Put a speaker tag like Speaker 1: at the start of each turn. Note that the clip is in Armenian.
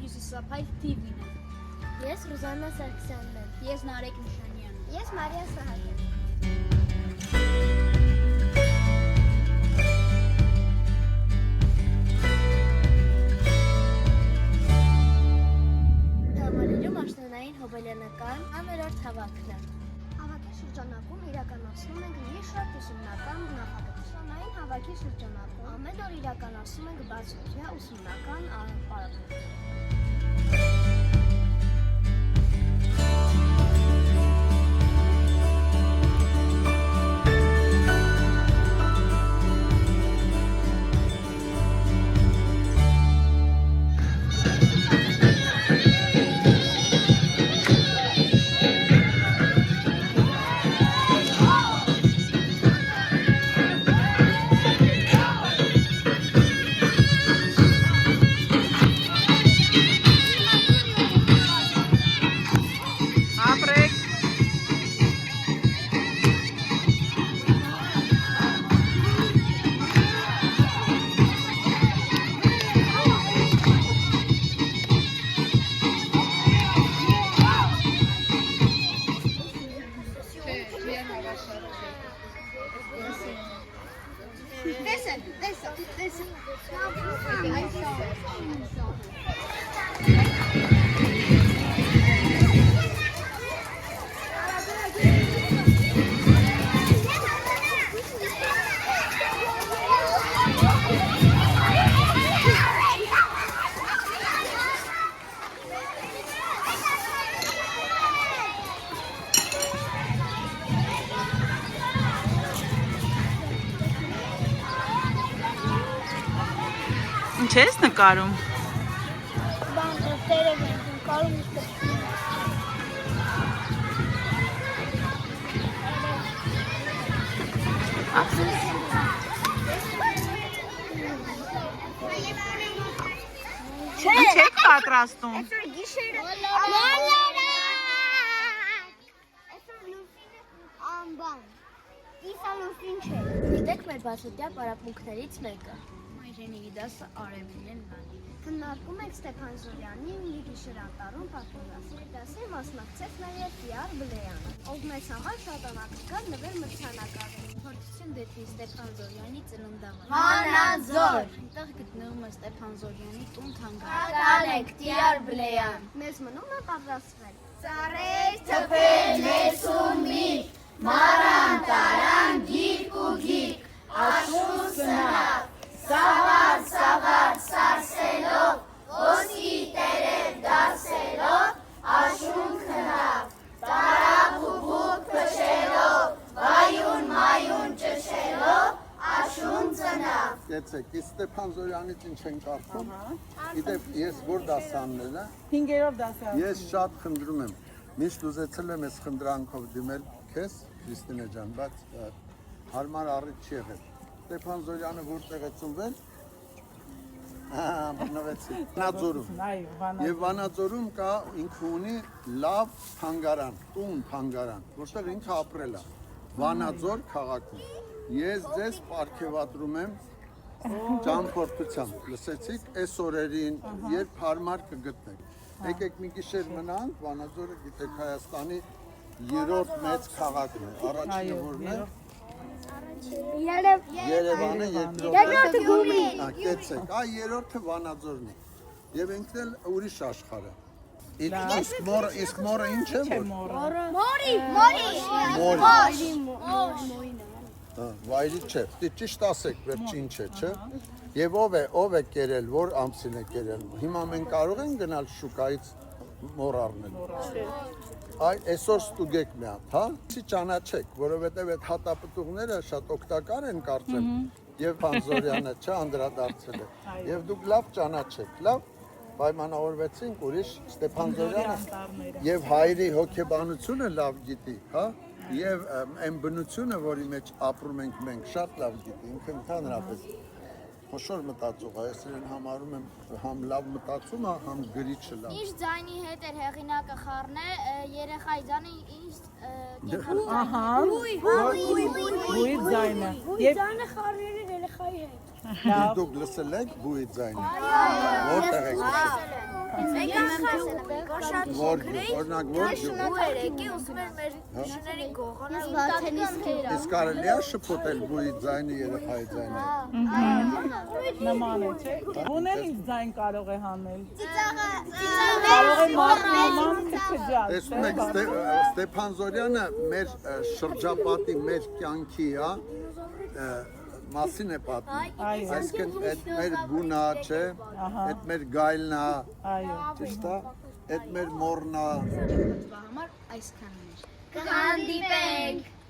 Speaker 1: հյուսիսափայլ TV-ն եմ։
Speaker 2: Ես Ռուզաննա Սարգսյանն եմ։
Speaker 1: Ես Նարեկ Նիշանյանն եմ։
Speaker 2: Ես Մարիա Սահակյան։ Համալիրում աշնանային հոբելյանական ամերորդ հավաքն է։ Հավաքի շրջանակում իրականացնում ենք մի շարք ուսումնական նախագծային հավաքի շրջանակում ամեն օր իրականացնում ենք բացօթյա ուսումնական պարապմունք։
Speaker 3: Ինչ ես նկարում։
Speaker 2: Բան տերև ենք նկարում իսկ
Speaker 3: Ինչ եք պատրաստում։
Speaker 2: Այսօր գիշերը ամբան Իսալուսին չէ։ Գիտեք մեր բացօթյա պարապմունքներից մեկը։
Speaker 1: Մայրենի դասը Արևելյան Վանի։
Speaker 2: Քննարկում ենք Ստեփան Զորյանի մի գիշերանտարում պատմվածքի դասի մասնակցեց նաև Տիար Բլեյանը, ով մեզ համար շատ անհատական նվեր մրցանակար։
Speaker 1: Փորձություն դեպի Ստեփան Զորյանի ծննդավայր։
Speaker 2: Վանաձոր։
Speaker 1: Այնտեղ գտնվում է Ստեփան Զորյանի տուն-թանգարան։
Speaker 2: Կատարեք Տիար Բլեյան։ Մեզ մնում է պատրաստվել։ Ծառեր թփել ներսումի, մարան տարան գիրք ու գիրք, աշուն սնավ, սավար սարսելով, ոսկի տերև դասելով, աշուն քնավ, տարաբուբուկ փչելով, վայուն ճշելով, աշուն ծնավ։
Speaker 4: Գեցեք, իսկ Ստեփան Զորյանից ինչ են կարծում։ Գիտեք, ես որ դասանն եմ,
Speaker 3: 5-րդ դասարան։
Speaker 4: ես շատ խնդրում եմ, միշտ ուզեցել եմ այս խնդրանքով դիմել քեզ, Քրիստինե ջան, բայց հարմար առիթ չի եղել։ Ստեփան Զորյանը որտեղ է ծնվել։ Բնավեցի։ Վանաձորում։ Եվ Վանաձորում կա ինքը ունի լավ թանգարան, տուն թանգարան, որտեղ ինքը ապրել է։ Վանաձոր քաղաքում։ Ես ձեզ պարգևատրում եմ ճամփորդությամբ, լսեցիք, այս օրերին, երբ հարմար կգտնեք։ Եկեք մի գիշեր մնանք, Վանաձորը գիտեք Հայաստանի երրորդ մեծ քաղաքն է, առաջինը որն է։ Երևանը
Speaker 2: Երկրորդը Գյումրին։
Speaker 4: Կեցեք, երրորդը Վանաձորն է։ Եվ ինքն էլ ուրիշ աշխարհ է։ Իսկ մորը ինչ է որ։
Speaker 2: Մորի։
Speaker 4: Վայրի չէ, ճիշտ ասեք, վերջին չէ, չէ։ Եվ ով է կերել, որ ամսին է կերել։ Հիմա մենք կարող ենք գնալ շուկայից մոր առնել։ Այսօր ստուգեք մի հատ, հա։ Չի ճանաչեք, որովհետև այդ հատապտուղները շատ օգտակար են կարծեմ։ Եվ Փանզորյանը չէ անդրադարձել է։ Եվ դուք լավ ճանաչեք, լավ։ Պայմանավորվեցինք ուրիշ Ստեփան Զորյանը եւ հայրի հոգեբանությունը լավ գիտի, հա։ Եվ այն բնությունը, որի մեջ ապրում ենք մենք, շատ լավ գիտի, ինքը ընդհանրապես խոշոր մտածող է, ես իրեն համարում եմ համ լավ մտածում է, համ գրիչը լավ։
Speaker 2: Ինչ ձայնի հետ էր հեղինակը խառնե, երեխայի ձայնը ինչ
Speaker 3: Ահա։ Բույի ձայնը։
Speaker 2: ձայնը խառնել էր երեխայի հետ։
Speaker 4: Դուք լսել եք բույի ձայնը։ Որտեղ եք լսել։
Speaker 2: Մենք
Speaker 4: Որ օրինակ որ գյուղ։
Speaker 2: երեկի ուզում էր մեր շներին գողանալ
Speaker 4: Իսկ կարելի է շփոթել բույի ձայնը երեխայի ձայնը։
Speaker 3: Նման է, չէ՞։ Ունել ինչ ձայն կարող է հանել։
Speaker 2: ծիծաղը
Speaker 3: Կարող է մարդու նման քչջալ։
Speaker 4: Տեսնում եք Ստեփան Զորյանը մեր շրջապատի մեր կյանքի մասին է պատմում։
Speaker 3: Այո,
Speaker 4: Այսինքն այդ մեր գունա, չէ, այդ մեր գայլն է,
Speaker 3: այո։
Speaker 4: ճիշտ է, այդ մեր մորն է։
Speaker 1: Համար այսքանն էր։
Speaker 2: կհանդիպենք